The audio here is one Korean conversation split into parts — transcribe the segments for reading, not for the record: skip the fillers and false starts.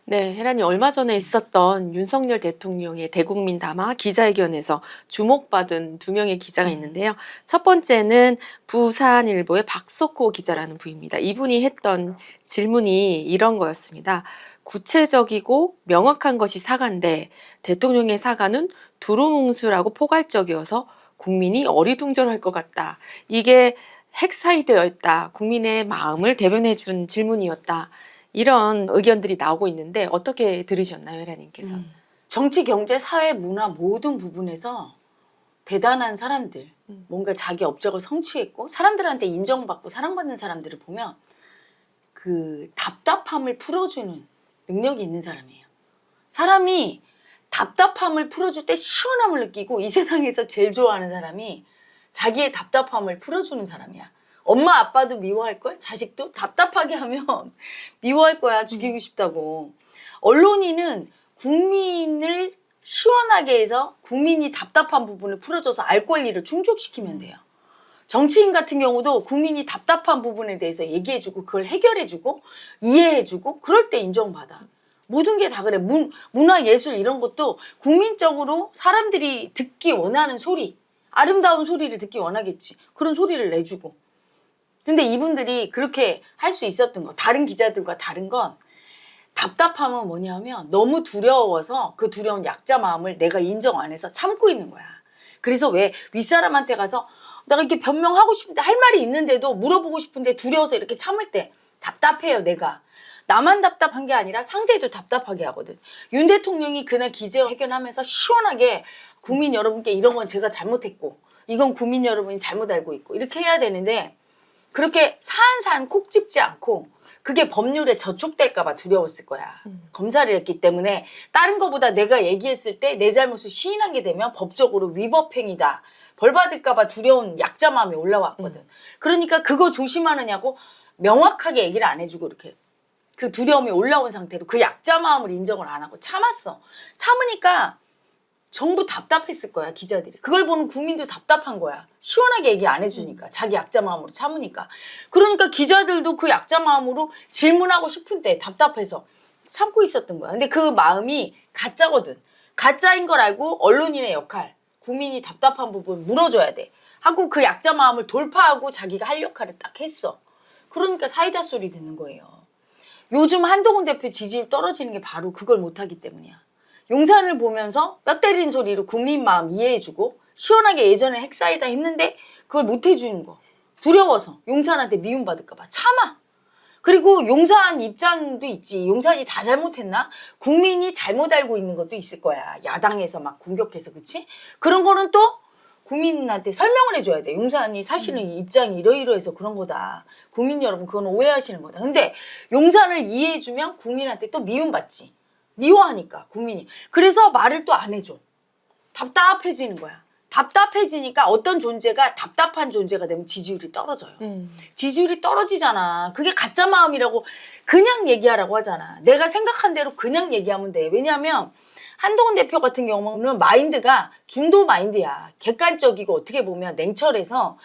네, 혜란이 얼마 전에 있었던 윤석열 대통령의 대국민 담화 기자회견에서 주목받은 두 명의 기자가 있는데요. 첫 번째는 부산일보의 박석호 기자라는 분입니다. 이분이 했던 질문이 이런 거였습니다. 구체적이고 명확한 것이 사과인데 대통령의 사과는 두루뭉술하고 포괄적이어서 국민이 어리둥절할 것 같다. 이게 핵사이되어 있다. 국민의 마음을 대변해 준 질문이었다. 이런 의견들이 나오고 있는데 어떻게 들으셨나요, 혜라님께서? 정치, 경제, 사회, 문화 모든 부분에서 대단한 사람들, 뭔가 자기 업적을 성취했고 사람들한테 인정받고 사랑받는 사람들을 보면 그 답답함을 풀어주는 능력이 있는 사람이에요. 사람이 답답함을 풀어줄 때 시원함을 느끼고 이 세상에서 제일 좋아하는 사람이 자기의 답답함을 풀어주는 사람이야. 엄마 아빠도 미워할걸? 자식도 답답하게 하면 미워할 거야. 죽이고 싶다고. 언론인은 국민을 시원하게 해서 국민이 답답한 부분을 풀어줘서 알 권리를 충족시키면 돼요. 정치인 같은 경우도 국민이 답답한 부분에 대해서 얘기해주고 그걸 해결해주고 이해해주고 그럴 때 인정받아. 모든 게 다 그래. 문화, 예술 이런 것도 국민적으로 사람들이 듣기 원하는 소리, 아름다운 소리를 듣기 원하겠지. 그런 소리를 내주고. 근데 이분들이 그렇게 할 수 있었던 거, 다른 기자들과 다른 건 답답함은 뭐냐면 너무 두려워서 그 두려운 약자 마음을 내가 인정 안 해서 참고 있는 거야. 그래서 왜 윗사람한테 가서 내가 이렇게 변명하고 싶은데 할 말이 있는데도 물어보고 싶은데 두려워서 이렇게 참을 때 답답해요, 내가. 나만 답답한 게 아니라 상대도 답답하게 하거든. 윤 대통령이 그날 기자회견하면서 시원하게 국민 여러분께 이런 건 제가 잘못했고 이건 국민 여러분이 잘못 알고 있고 이렇게 해야 되는데 그렇게 사안사안 콕 집지 않고 그게 법률에 저촉될까 봐 두려웠을 거야. 검사를 했기 때문에 다른 거보다 내가 얘기했을 때 내 잘못을 시인하게 되면 법적으로 위법행위다. 벌 받을까 봐 두려운 약자 마음이 올라왔거든. 그러니까 그거 조심하느냐고 명확하게 얘기를 안 해주고 이렇게 그 두려움이 올라온 상태로 그 약자 마음을 인정을 안 하고 참았어. 참으니까 전부 답답했을 거야, 기자들이. 그걸 보는 국민도 답답한 거야. 시원하게 얘기 안 해주니까. 자기 약자 마음으로 참으니까. 그러니까 기자들도 그 약자 마음으로 질문하고 싶은데 답답해서 참고 있었던 거야. 근데 그 마음이 가짜거든. 가짜인 걸 알고 언론인의 역할, 국민이 답답한 부분 물어줘야 돼. 하고 그 약자 마음을 돌파하고 자기가 할 역할을 딱 했어. 그러니까 사이다 소리 듣는 거예요. 요즘 한동훈 대표 지지율 떨어지는 게 바로 그걸 못하기 때문이야. 용산을 보면서 뼈 때리는 소리로 국민 마음 이해해주고 시원하게 예전에 핵사이다 했는데 그걸 못 해주는 거. 두려워서 용산한테 미움받을까 봐 참아. 그리고 용산 입장도 있지. 용산이 다 잘못했나? 국민이 잘못 알고 있는 것도 있을 거야. 야당에서 막 공격해서 그치? 그런 거는 또 국민한테 설명을 해줘야 돼. 용산이 사실은 입장이 이러이러해서 그런 거다. 국민 여러분 그건 오해하시는 거다. 근데 용산을 이해해주면 국민한테 또 미움받지. 미워하니까 국민이. 그래서 말을 또 안 해줘. 답답해지는 거야. 답답해지니까 어떤 존재가 답답한 존재가 되면 지지율이 떨어져요. 지지율이 떨어지잖아. 그게 가짜 마음이라고 그냥 얘기하라고 하잖아. 내가 생각한 대로 그냥 얘기하면 돼. 왜냐하면 한동훈 대표 같은 경우는 마인드가 중도 마인드야. 객관적이고 어떻게 보면 냉철해서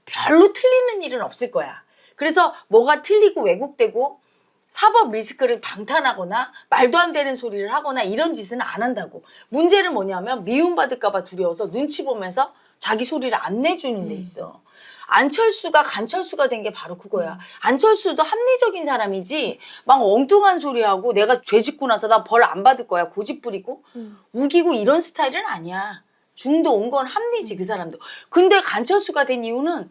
별로 틀리는 일은 없을 거야. 그래서 뭐가 틀리고 왜곡되고 사법 리스크를 방탄하거나 말도 안 되는 소리를 하거나 이런 짓은 안 한다고. 문제는 뭐냐면 미움받을까 봐 두려워서 눈치 보면서 자기 소리를 안 내주는 데 있어. 안철수가 간철수가 된 게 바로 그거야. 안철수도 합리적인 사람이지 막 엉뚱한 소리하고 내가 죄 짓고 나서 나 벌 안 받을 거야 고집 부리고 우기고 이런 스타일은 아니야. 중도 온 건 합리지 그 사람도. 근데 간철수가 된 이유는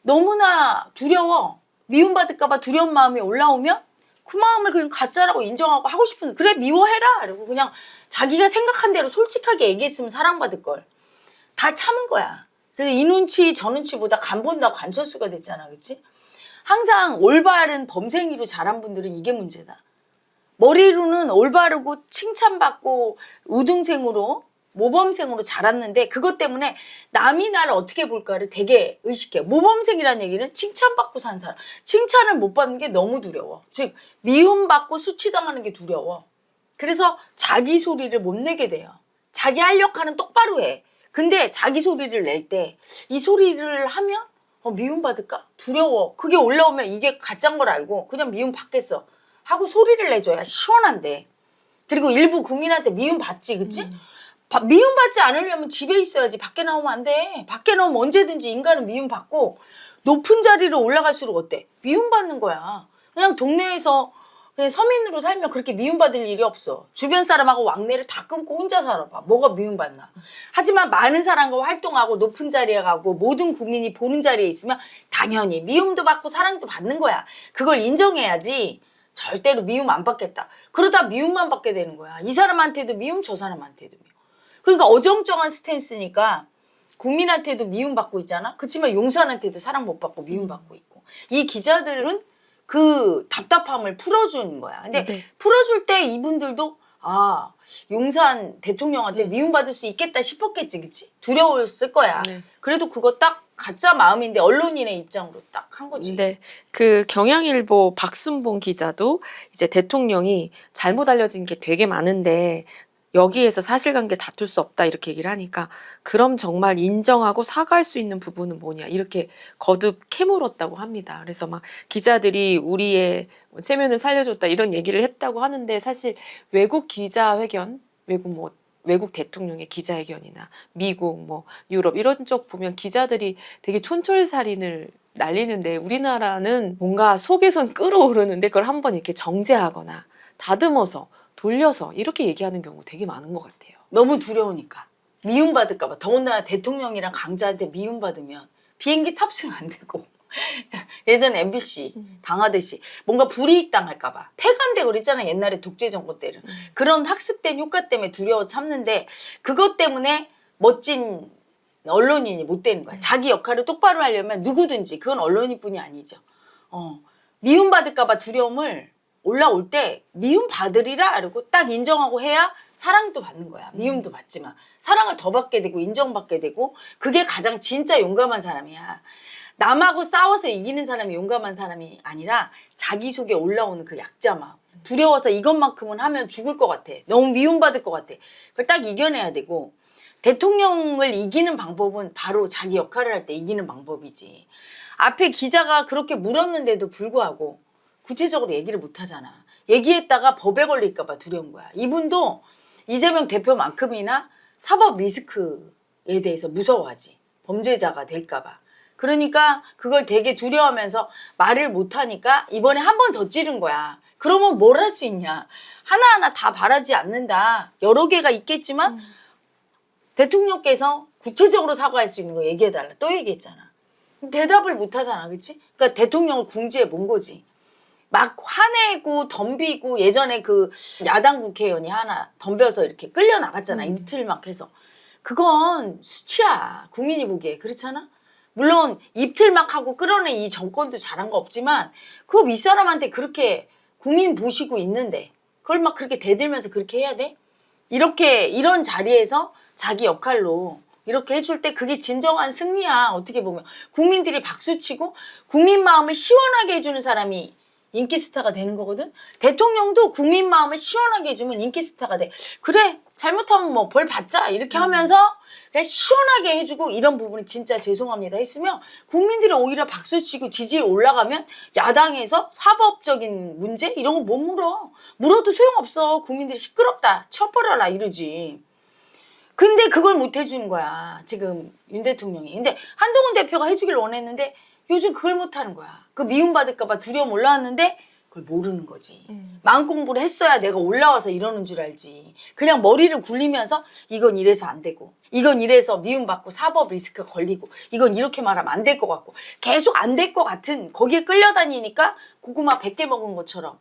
너무나 두려워. 미움받을까 봐 두려운 마음이 올라오면 그 마음을 그냥 가짜라고 인정하고 하고 싶은 그래 미워해라 이러고 그냥 자기가 생각한 대로 솔직하게 얘기했으면 사랑받을 걸 다 참은 거야. 그래서 이 눈치 저 눈치보다 간 본다고 간철수가 됐잖아. 그치? 항상 올바른 범생이로 자란 분들은 이게 문제다. 머리로는 올바르고 칭찬받고 우등생으로 모범생으로 자랐는데 그것 때문에 남이 나를 어떻게 볼까를 되게 의식해. 모범생이라는 얘기는 칭찬받고 산 사람. 칭찬을 못 받는 게 너무 두려워. 즉 미움받고 수치당하는 게 두려워. 그래서 자기 소리를 못 내게 돼요. 자기 할 역할은 똑바로 해. 근데 자기 소리를 낼 때 이 소리를 하면 미움받을까? 두려워. 그게 올라오면 이게 가짜인 걸 알고 그냥 미움받겠어. 하고 소리를 내줘야 시원한데 그리고 일부 국민한테 미움받지, 그치? 미움받지 않으려면 집에 있어야지. 밖에 나오면 안 돼. 밖에 나오면 언제든지 인간은 미움받고 높은 자리로 올라갈수록 어때? 미움받는 거야. 그냥 동네에서 그냥 서민으로 살면 그렇게 미움받을 일이 없어. 주변 사람하고 왕래를 다 끊고 혼자 살아봐. 뭐가 미움받나. 하지만 많은 사람과 활동하고 높은 자리에 가고 모든 국민이 보는 자리에 있으면 당연히 미움도 받고 사랑도 받는 거야. 그걸 인정해야지. 절대로 미움 안 받겠다. 그러다 미움만 받게 되는 거야. 이 사람한테도 미움, 저 사람한테도 미움. 그러니까 어정쩡한 스탠스니까 국민한테도 미움받고 있잖아. 그렇지만 용산한테도 사랑 못 받고 미움받고 있고. 이 기자들은 그 답답함을 풀어주는 거야. 근데 네. 풀어줄 때 이분들도 아, 용산 대통령한테 미움받을 수 있겠다 싶었겠지, 그치? 두려웠을 거야. 네. 그래도 그거 딱 가짜 마음인데 언론인의 입장으로 딱 한 거지. 네, 그 경향일보 박순봉 기자도 이제 대통령이 잘못 알려진 게 되게 많은데 여기에서 사실관계 다툴 수 없다 이렇게 얘기를 하니까 그럼 정말 인정하고 사과할 수 있는 부분은 뭐냐 이렇게 거듭 캐물었다고 합니다. 그래서 막 기자들이 우리의 체면을 살려줬다 이런 얘기를 했다고 하는데 사실 외국 기자회견, 외국 대통령의 기자회견이나 미국, 뭐 유럽 이런 쪽 보면 기자들이 되게 촌철살인을 날리는데 우리나라는 뭔가 속에선 끓어오르는데 그걸 한번 이렇게 정제하거나 다듬어서 돌려서 이렇게 얘기하는 경우 되게 많은 것 같아요. 너무 두려우니까. 미움받을까 봐. 더군다나 대통령이랑 강자한테 미움받으면 비행기 탑승 안 되고 예전에 MBC 당하듯이 뭔가 불이익 당할까 봐 폐간되고 그랬잖아. 옛날에 독재 정권 때는. 그런 학습된 효과 때문에 두려워 참는데 그것 때문에 멋진 언론인이 못 되는 거야. 자기 역할을 똑바로 하려면 누구든지 그건 언론인뿐이 아니죠. 미움받을까 봐 두려움을 올라올 때 미움받으리라 그러고 딱 인정하고 해야 사랑도 받는 거야. 미움도 받지만 사랑을 더 받게 되고 인정받게 되고 그게 가장 진짜 용감한 사람이야. 남하고 싸워서 이기는 사람이 용감한 사람이 아니라 자기 속에 올라오는 그 약자 마음. 두려워서 이것만큼은 하면 죽을 것 같아. 너무 미움받을 것 같아. 그걸 딱 이겨내야 되고 대통령을 이기는 방법은 바로 자기 역할을 할 때 이기는 방법이지. 앞에 기자가 그렇게 물었는데도 불구하고 구체적으로 얘기를 못 하잖아. 얘기했다가 법에 걸릴까 봐 두려운 거야. 이분도 이재명 대표만큼이나 사법 리스크에 대해서 무서워하지. 범죄자가 될까 봐. 그러니까 그걸 되게 두려워하면서 말을 못하니까 이번에 한 번 더 찌른 거야. 그러면 뭘 할 수 있냐. 하나하나 다 바라지 않는다. 여러 개가 있겠지만 대통령께서 구체적으로 사과할 수 있는 거 얘기해달라. 또 얘기했잖아. 대답을 못하잖아. 그치? 그러니까 대통령을 궁지에 본 거지. 막 화내고 덤비고 예전에 그 야당 국회의원이 하나 덤벼서 이렇게 끌려나갔잖아. 이틀 막 해서. 그건 수치야. 국민이 보기에. 그렇잖아? 물론 입틀 막 하고 끌어낸 이 정권도 잘한 거 없지만 그거 윗사람한테 그렇게 국민 보시고 있는데 그걸 막 그렇게 대들면서 그렇게 해야 돼? 이렇게 이런 자리에서 자기 역할로 이렇게 해줄 때 그게 진정한 승리야. 어떻게 보면 국민들이 박수치고 국민 마음을 시원하게 해주는 사람이 인기 스타가 되는 거거든. 대통령도 국민 마음을 시원하게 해주면 인기 스타가 돼. 그래 잘못하면 뭐 벌 받자 이렇게 하면서 그냥 시원하게 해주고 이런 부분은 진짜 죄송합니다 했으면 국민들이 오히려 박수치고 지지율 올라가면 야당에서 사법적인 문제 이런 거 못 물어. 물어도 소용없어. 국민들이 시끄럽다 쳐버려라 이러지. 근데 그걸 못 해주는 거야 지금 윤 대통령이. 근데 한동훈 대표가 해주길 원했는데 요즘 그걸 못하는 거야. 그 미움받을까 봐 두려움 올라왔는데 그걸 모르는 거지. 마음 공부를 했어야 내가 올라와서 이러는 줄 알지. 그냥 머리를 굴리면서 이건 이래서 안 되고 이건 이래서 미움받고 사법 리스크가 걸리고 이건 이렇게 말하면 안 될 것 같고 계속 안 될 것 같은 거기에 끌려다니니까 고구마 100개 먹은 것처럼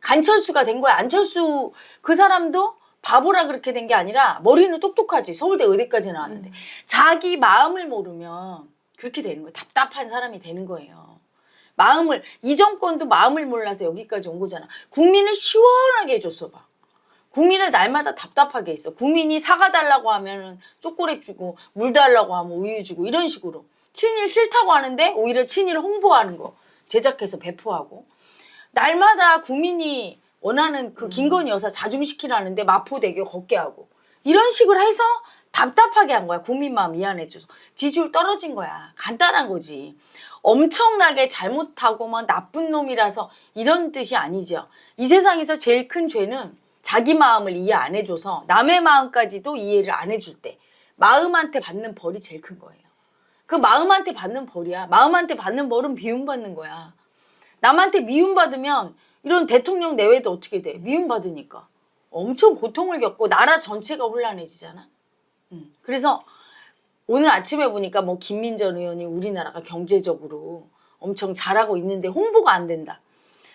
간철수가 된 거야. 안철수 그 사람도 바보라 그렇게 된 게 아니라 머리는 똑똑하지. 서울대 의대까지 나왔는데 자기 마음을 모르면 그렇게 되는 거예요. 답답한 사람이 되는 거예요. 마음을 이 정권도 마음을 몰라서 여기까지 온 거잖아. 국민을 시원하게 해줬어 봐. 국민을 날마다 답답하게 했어. 국민이 사과 달라고 하면은 초콜릿 주고 물 달라고 하면 우유 주고 이런 식으로 친일 싫다고 하는데 오히려 친일 홍보하는 거 제작해서 배포하고 날마다 국민이 원하는 그 김건희 여사 자중시키라는데 마포대교 걷게 하고 이런 식으로 해서 답답하게 한 거야. 국민 마음 미안해줘서. 지지율 떨어진 거야. 간단한 거지. 엄청나게 잘못하고 막 나쁜 놈이라서 이런 뜻이 아니죠. 이 세상에서 제일 큰 죄는 자기 마음을 이해 안 해줘서 남의 마음까지도 이해를 안 해줄 때 마음한테 받는 벌이 제일 큰 거예요. 그 마음한테 받는 벌이야. 마음한테 받는 벌은 미움받는 거야. 남한테 미움받으면 이런 대통령 내외도 어떻게 돼? 미움받으니까. 엄청 고통을 겪고 나라 전체가 혼란해지잖아. 그래서 오늘 아침에 보니까 뭐 김민전 의원이 우리나라가 경제적으로 엄청 잘하고 있는데 홍보가 안 된다.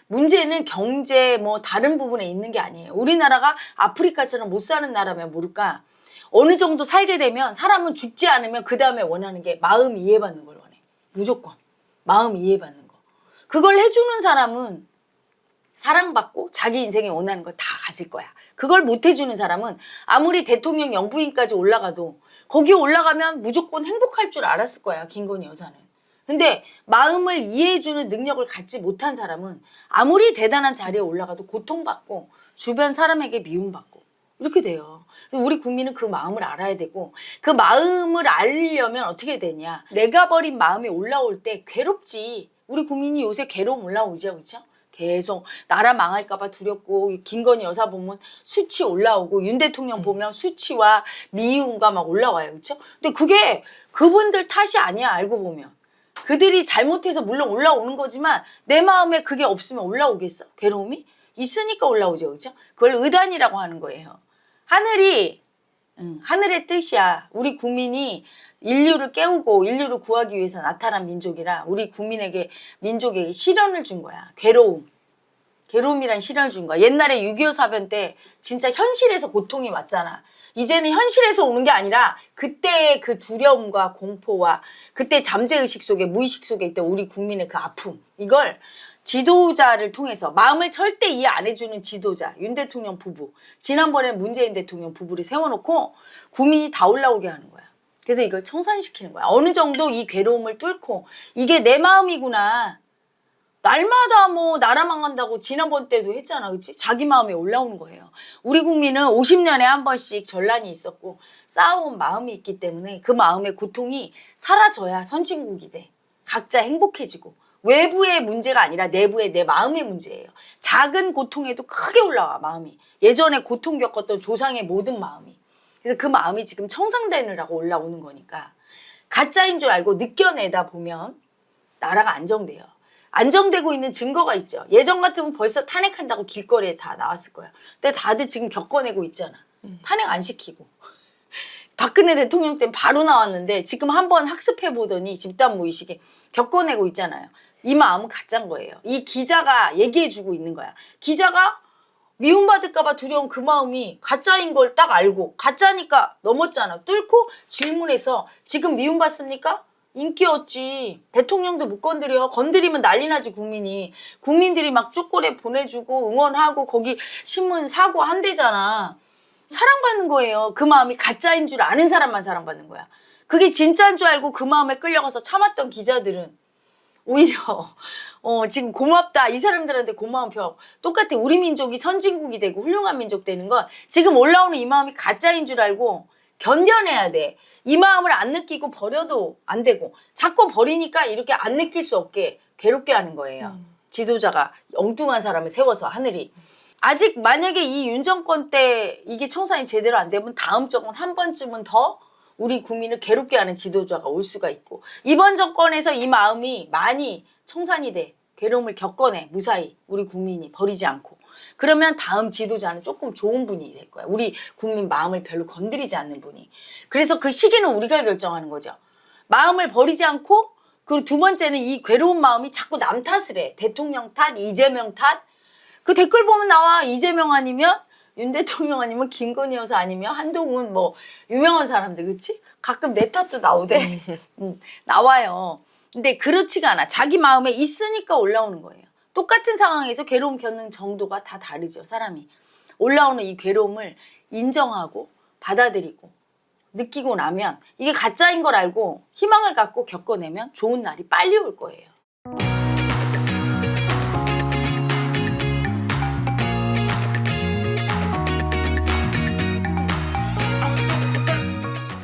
문제는 경제 뭐 다른 부분에 있는 게 아니에요. 우리나라가 아프리카처럼 못 사는 나라면 모를까. 어느 정도 살게 되면 사람은 죽지 않으면 그 다음에 원하는 게 마음 이해받는 걸 원해. 무조건. 마음 이해받는 거. 그걸 해주는 사람은 사랑받고 자기 인생에 원하는 걸 다 가질 거야. 그걸 못 해주는 사람은 아무리 대통령 영부인까지 올라가도 거기 올라가면 무조건 행복할 줄 알았을 거야. 김건희 여사는. 근데 마음을 이해해주는 능력을 갖지 못한 사람은 아무리 대단한 자리에 올라가도 고통받고 주변 사람에게 미움받고 이렇게 돼요. 우리 국민은 그 마음을 알아야 되고 그 마음을 알려면 어떻게 되냐. 내가 버린 마음이 올라올 때 괴롭지. 우리 국민이 요새 괴로움 올라오죠. 그렇죠? 계속 나라 망할까 봐 두렵고 김건희 여사 보면 수치 올라오고 윤 대통령 보면 수치와 미움과 막 올라와요. 그렇죠? 근데 그게 그분들 탓이 아니야. 알고 보면. 그들이 잘못해서 물론 올라오는 거지만 내 마음에 그게 없으면 올라오겠어? 괴로움이? 있으니까 올라오죠. 그렇죠? 그걸 의단이라고 하는 거예요. 하늘이 하늘의 뜻이야. 우리 국민이 인류를 깨우고 인류를 구하기 위해서 나타난 민족이라 우리 국민에게 민족에게 시련을 준 거야. 괴로움. 괴로움이란 시련을 준 거야. 옛날에 6.25 사변 때 진짜 현실에서 고통이 왔잖아. 이제는 현실에서 오는 게 아니라 그때의 그 두려움과 공포와 그때 잠재의식 속에 무의식 속에 있던 우리 국민의 그 아픔 이걸 지도자를 통해서 마음을 절대 이해 안 해주는 지도자 윤 대통령 부부 지난번에는 문재인 대통령 부부를 세워놓고 국민이 다 올라오게 하는 거야. 그래서 이걸 청산시키는 거야. 어느 정도 이 괴로움을 뚫고 이게 내 마음이구나. 날마다 뭐 나라 망한다고 지난번 때도 했잖아. 그치? 자기 마음에 올라오는 거예요. 우리 국민은 50년에 한 번씩 전란이 있었고 쌓아온 마음이 있기 때문에 그 마음의 고통이 사라져야 선진국이 돼. 각자 행복해지고. 외부의 문제가 아니라 내부의 내 마음의 문제예요. 작은 고통에도 크게 올라와 마음이. 예전에 고통 겪었던 조상의 모든 마음이. 그래서 그 마음이 지금 청산되느라고 올라오는 거니까 가짜인 줄 알고 느껴내다 보면 나라가 안정돼요. 안정되고 있는 증거가 있죠. 예전 같으면 벌써 탄핵한다고 길거리에 다 나왔을 거야. 근데 다들 지금 겪어내고 있잖아. 탄핵 안 시키고. 박근혜 대통령 때는 바로 나왔는데 지금 한번 학습해보더니 집단무의식에 겪어내고 있잖아요. 이 마음은 가짜인 거예요. 이 기자가 얘기해주고 있는 거야. 기자가 미움받을까 봐 두려운 그 마음이 가짜인 걸 딱 알고 가짜니까 넘었잖아. 뚫고 질문해서 지금 미움받습니까? 인기 없지. 대통령도 못 건드려. 건드리면 난리 나지 국민이. 국민들이 막 초콜릿 보내주고 응원하고 거기 신문 사고 한대잖아. 사랑받는 거예요. 그 마음이 가짜인 줄 아는 사람만 사랑받는 거야. 그게 진짜인 줄 알고 그 마음에 끌려가서 참았던 기자들은 오히려 지금 고맙다. 이 사람들한테 고마운 표. 똑같아. 우리 민족이 선진국이 되고 훌륭한 민족 되는 건 지금 올라오는 이 마음이 가짜인 줄 알고 견뎌내야 돼. 이 마음을 안 느끼고 버려도 안 되고 자꾸 버리니까 이렇게 안 느낄 수 없게 괴롭게 하는 거예요. 지도자가 엉뚱한 사람을 세워서 하늘이. 아직 만약에 이 윤 정권 때 이게 청산이 제대로 안 되면 다음 정권 한 번쯤은 더 우리 국민을 괴롭게 하는 지도자가 올 수가 있고 이번 정권에서 이 마음이 많이 청산이 돼. 괴로움을 겪어내 무사히 우리 국민이 버리지 않고. 그러면 다음 지도자는 조금 좋은 분이 될 거야. 우리 국민 마음을 별로 건드리지 않는 분이. 그래서 그 시기는 우리가 결정하는 거죠. 마음을 버리지 않고 그리고 두 번째는 이 괴로운 마음이 자꾸 남 탓을 해. 대통령 탓, 이재명 탓. 그 댓글 보면 나와. 이재명 아니면 윤 대통령 아니면 김건희 여사 아니면 한동훈 뭐 유명한 사람들 그치? 가끔 내 탓도 나오대. 나와요. 근데 그렇지가 않아. 자기 마음에 있으니까 올라오는 거예요. 똑같은 상황에서 괴로움 겪는 정도가 다 다르죠. 사람이. 올라오는 이 괴로움을 인정하고 받아들이고 느끼고 나면 이게 가짜인 걸 알고 희망을 갖고 겪어내면 좋은 날이 빨리 올 거예요.